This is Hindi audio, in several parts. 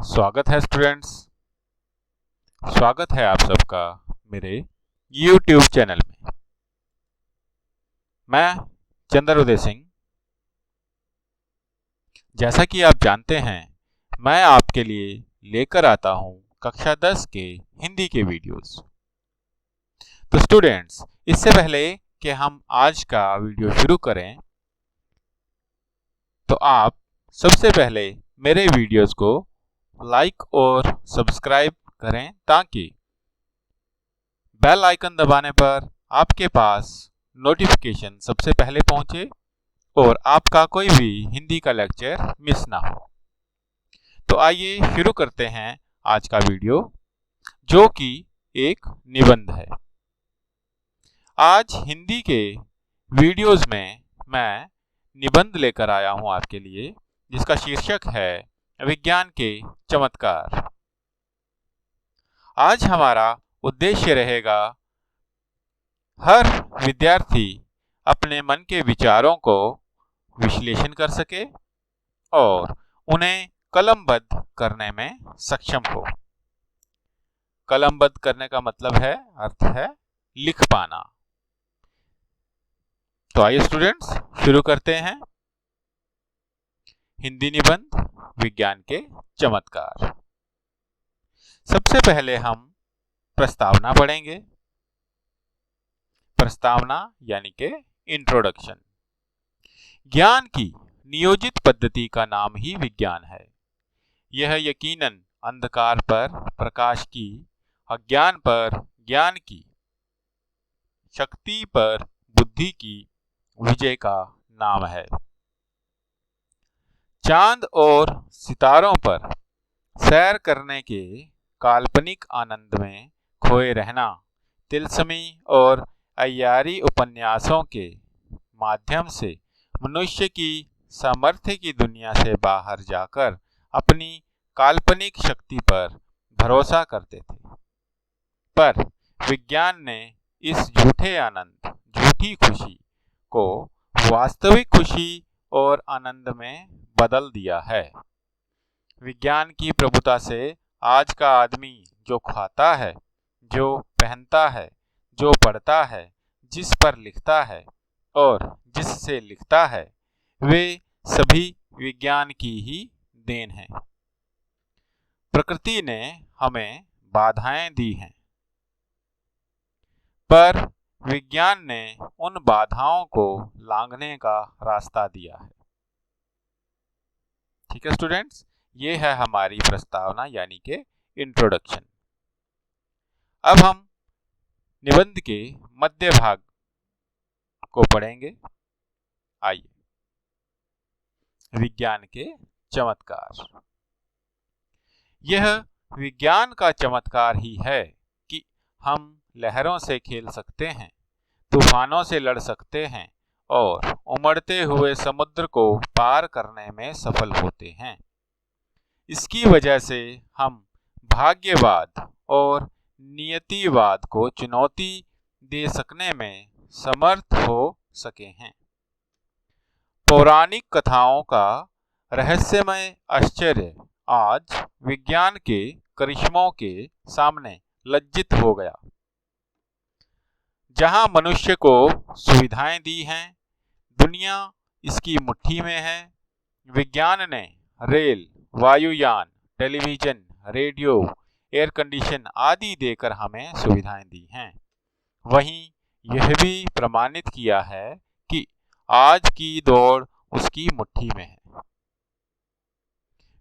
स्वागत है स्टूडेंट्स। स्वागत है आप सबका मेरे YouTube चैनल में। मैं चंद्रोदय सिंह। जैसा कि आप जानते हैं, मैं आपके लिए लेकर आता हूं कक्षा 10 के हिंदी के वीडियोस। तो स्टूडेंट्स, इससे पहले कि हम आज का वीडियो शुरू करें, तो आप सबसे पहले मेरे वीडियोस को लाइक और सब्सक्राइब करें ताकि बेल आइकन दबाने पर आपके पास नोटिफिकेशन सबसे पहले पहुंचे और आपका कोई भी हिंदी का लेक्चर मिस ना हो। तो आइए शुरू करते हैं आज का वीडियो, जो कि एक निबंध है। आज हिंदी के वीडियोस में मैं निबंध लेकर आया हूं आपके लिए, जिसका शीर्षक है विज्ञान के चमत्कार। आज हमारा उद्देश्य रहेगा हर विद्यार्थी अपने मन के विचारों को विश्लेषण कर सके और उन्हें कलमबद्ध करने में सक्षम हो। कलमबद्ध करने का मतलब है, अर्थ है लिख पाना। तो आइए स्टूडेंट्स, शुरू करते हैं हिंदी निबंध विज्ञान के चमत्कार। सबसे पहले हम प्रस्तावना पढ़ेंगे। प्रस्तावना यानी कि इंट्रोडक्शन। ज्ञान की नियोजित पद्धति का नाम ही विज्ञान है। यह यकीनन अंधकार पर प्रकाश की, अज्ञान पर ज्ञान की, शक्ति पर बुद्धि की विजय का नाम है। चांद और सितारों पर सैर करने के काल्पनिक आनंद में खोए रहना, तिलस्मी और अय्यारी उपन्यासों के माध्यम से मनुष्य की सामर्थ्य की दुनिया से बाहर जाकर अपनी काल्पनिक शक्ति पर भरोसा करते थे। पर विज्ञान ने इस झूठे आनंद, झूठी खुशी को वास्तविक खुशी और आनंद में बदल दिया है। विज्ञान की प्रभुता से आज का आदमी जो खाता है, जो पहनता है, जो पढ़ता है, जिस पर लिखता है और जिससे लिखता है, वे सभी विज्ञान की ही देन है। प्रकृति ने हमें बाधाएं दी हैं, पर विज्ञान ने उन बाधाओं को लांघने का रास्ता दिया है। ठीक है स्टूडेंट्स, ये है हमारी प्रस्तावना यानी कि इंट्रोडक्शन। अब हम निबंध के मध्य भाग को पढ़ेंगे। आइए, विज्ञान के चमत्कार। यह विज्ञान का चमत्कार ही है कि हम लहरों से खेल सकते हैं, तूफानों से लड़ सकते हैं और उमड़ते हुए समुद्र को पार करने में सफल होते हैं। इसकी वजह से हम भाग्यवाद और नियतिवाद को चुनौती दे सकने में समर्थ हो सके हैं। पौराणिक कथाओं का रहस्यमय आश्चर्य आज विज्ञान के करिश्मों के सामने लज्जित हो गया। जहां मनुष्य को सुविधाएं दी हैं, दुनिया इसकी मुट्ठी में है। विज्ञान ने रेल, वायुयान, टेलीविजन, रेडियो, एयर कंडीशन आदि देकर हमें सुविधाएं दी हैं। वहीं यह भी प्रमाणित किया है कि आज की दौड़ उसकी मुट्ठी में है।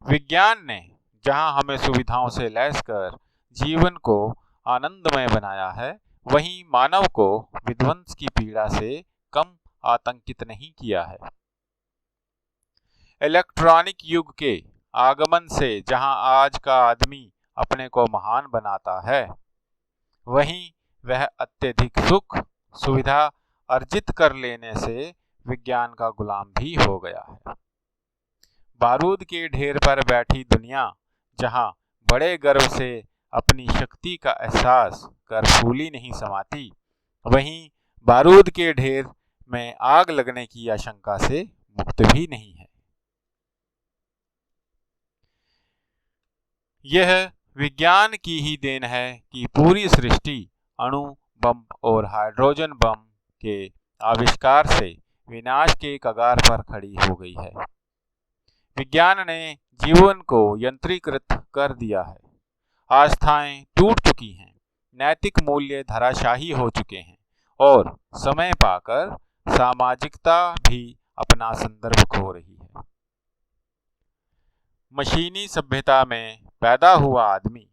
विज्ञान ने जहां हमें सुविधाओं से लैस कर जीवन को आनंदमय बनाया है, वहीं मानव को विध्वंस की पीड़ा से कम आतंकित नहीं किया है। इलेक्ट्रॉनिक युग के आगमन से जहां आज का आदमी अपने को महान बनाता है, वहीं वह अत्यधिक सुख सुविधा अर्जित कर लेने से विज्ञान का गुलाम भी हो गया है। बारूद के ढेर पर बैठी दुनिया जहां बड़े गर्व से अपनी शक्ति का एहसास कर फूली नहीं समाती, वहीं बारूद के ढेर में आग लगने की आशंका से मुक्त भी नहीं है। यह विज्ञान की ही देन है कि पूरी सृष्टि अणु बम और हाइड्रोजन बम के आविष्कार से विनाश के कगार पर खड़ी हो गई है। विज्ञान ने जीवन को यंत्रीकृत कर दिया है। आस्थाएं टूट चुकी हैं, नैतिक मूल्य धराशायी हो चुके हैं और समय पाकर सामाजिकता भी अपना संदर्भ खो रही है। मशीनी सभ्यता में पैदा हुआ आदमी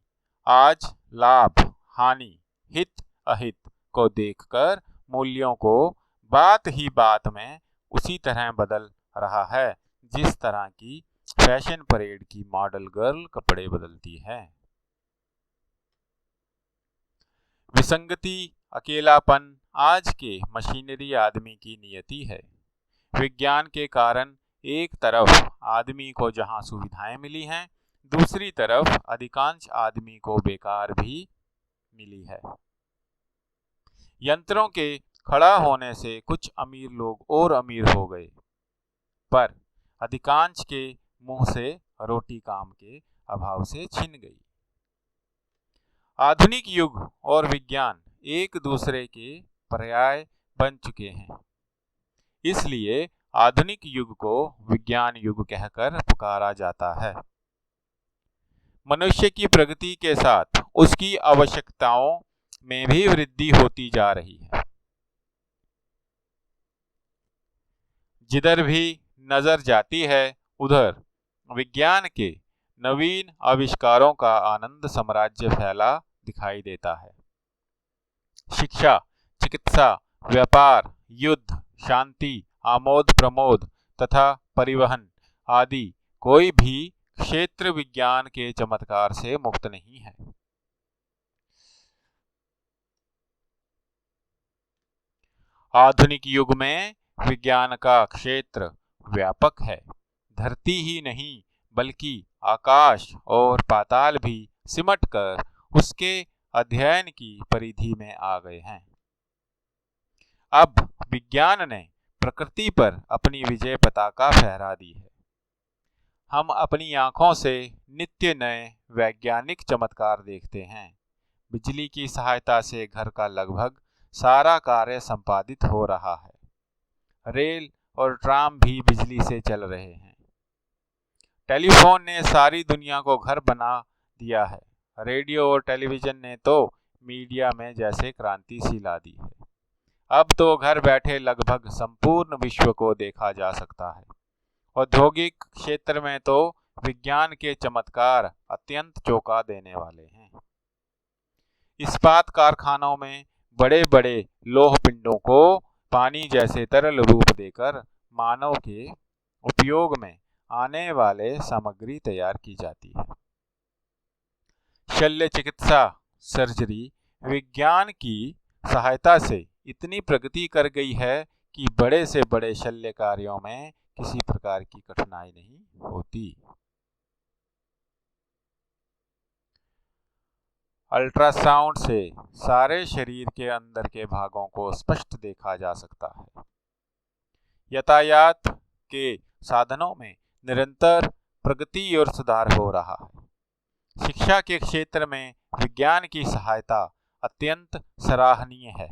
आज लाभ, हानि, हित, अहित को देखकर मूल्यों को बात ही बात में उसी तरह बदल रहा है जिस तरह की फैशन परेड की मॉडल गर्ल कपड़े बदलती है। विसंगति, अकेलापन आज के मशीनरी आदमी की नियति है। विज्ञान के कारण एक तरफ आदमी को जहां सुविधाएं मिली हैं, दूसरी तरफ अधिकांश आदमी को बेकार भी मिली है। यंत्रों के खड़ा होने से कुछ अमीर लोग और अमीर हो गए, पर अधिकांश के मुंह से रोटी काम के अभाव से छिन गई। आधुनिक युग और विज्ञान एक दूसरे के पर्याय बन चुके हैं, इसलिए आधुनिक युग को विज्ञान युग कहकर पुकारा जाता है। मनुष्य की प्रगति के साथ उसकी आवश्यकताओं में भी वृद्धि होती जा रही है। जिधर भी नजर जाती है उधर विज्ञान के नवीन आविष्कारों का आनंद साम्राज्य फैला दिखाई देता है। शिक्षा, चिकित्सा, व्यापार, युद्ध, शांति, आमोद प्रमोद तथा परिवहन आदि कोई भी क्षेत्र विज्ञान के चमत्कार से मुक्त नहीं है। आधुनिक युग में विज्ञान का क्षेत्र व्यापक है। धरती ही नहीं बल्कि आकाश और पाताल भी सिमटकर उसके अध्ययन की परिधि में आ गए हैं। अब विज्ञान ने प्रकृति पर अपनी विजय पताका फहरा दी है। हम अपनी आंखों से नित्य नए वैज्ञानिक चमत्कार देखते हैं। बिजली की सहायता से घर का लगभग सारा कार्य संपादित हो रहा है। रेल और ट्राम भी बिजली से चल रहे हैं। टेलीफोन ने सारी दुनिया को घर बना दिया है। रेडियो और टेलीविजन ने तो मीडिया में जैसे क्रांति सी ला दी है। अब तो घर बैठे लगभग संपूर्ण विश्व को देखा जा सकता है। औद्योगिक क्षेत्र में तो विज्ञान के चमत्कार अत्यंत चौंका देने वाले हैं। इस्पात कारखानों में बड़े बड़े लोह पिंडों को पानी जैसे तरल रूप देकर मानव के उपयोग में आने वाले सामग्री तैयार की जाती है। शल्य चिकित्सा सर्जरी विज्ञान की सहायता से इतनी प्रगति कर गई है कि बड़े से बड़े शल्य कार्यों में किसी प्रकार की कठिनाई नहीं होती। अल्ट्रासाउंड से सारे शरीर के अंदर के भागों को स्पष्ट देखा जा सकता है। यातायात के साधनों में निरंतर प्रगति और सुधार हो रहा है। शिक्षा के क्षेत्र में विज्ञान की सहायता अत्यंत सराहनीय है।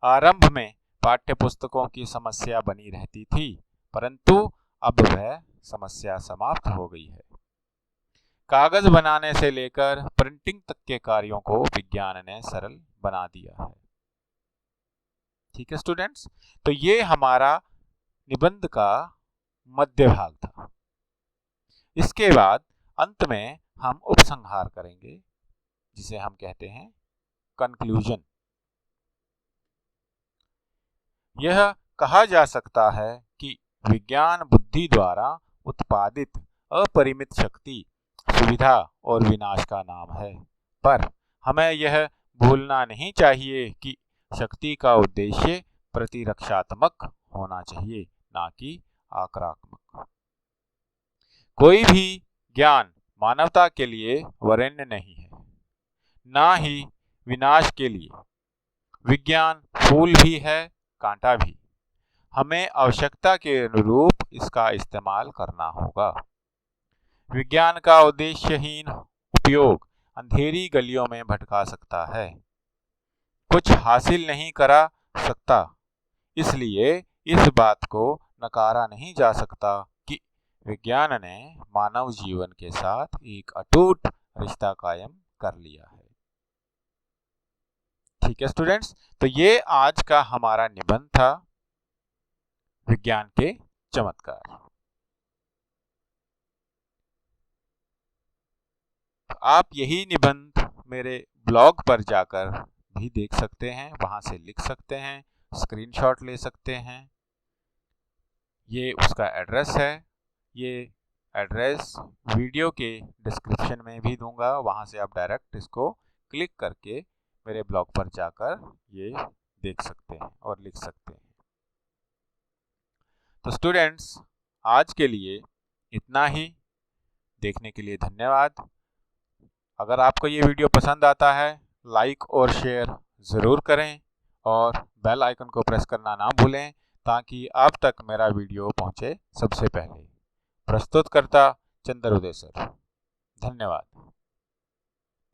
आरंभ में पाठ्यपुस्तकों की समस्या बनी रहती थी, परंतु अब वह समस्या समाप्त हो गई है। कागज बनाने से लेकर प्रिंटिंग तक के कार्यों को विज्ञान ने सरल बना दिया है। ठीक है स्टूडेंट्स, तो ये हमारा निबंध का मध्य भाग था। इसके बाद अंत में हम उपसंहार करेंगे, जिसे हम कहते हैं कंक्लूजन। यह कहा जा सकता है कि विज्ञान बुद्धि द्वारा उत्पादित अपरिमित शक्ति, सुविधा और विनाश का नाम है, पर हमें यह भूलना नहीं चाहिए कि शक्ति का उद्देश्य प्रतिरक्षात्मक होना चाहिए, ना कि आक्रामक। कोई भी ज्ञान मानवता के लिए वरेण्य नहीं है, ना ही विनाश के लिए। विज्ञान फूल भी है, कांटा भी। हमें आवश्यकता के अनुरूप इसका इस्तेमाल करना होगा। विज्ञान का उद्देश्यहीन उपयोग अंधेरी गलियों में भटका सकता है, कुछ हासिल नहीं करा सकता। इसलिए इस बात को नकारा नहीं जा सकता कि विज्ञान ने मानव जीवन के साथ एक अटूट रिश्ता कायम कर लिया है। ठीक है स्टूडेंट्स, तो ये आज का हमारा निबंध था, विज्ञान के चमत्कार। आप यही निबंध मेरे ब्लॉग पर जाकर भी देख सकते हैं, वहां से लिख सकते हैं, स्क्रीनशॉट ले सकते हैं। ये उसका एड्रेस है। ये एड्रेस वीडियो के डिस्क्रिप्शन में भी दूंगा, वहां से आप डायरेक्ट इसको क्लिक करके मेरे ब्लॉग पर जाकर ये देख सकते हैं और लिख सकते हैं। तो स्टूडेंट्स, आज के लिए इतना ही। देखने के लिए धन्यवाद। अगर आपको ये वीडियो पसंद आता है, लाइक और शेयर ज़रूर करें और बेल आइकन को प्रेस करना ना भूलें ताकि आप तक मेरा वीडियो पहुंचे सबसे पहले। प्रस्तुतकर्ता चंद्रोदय सर। धन्यवाद।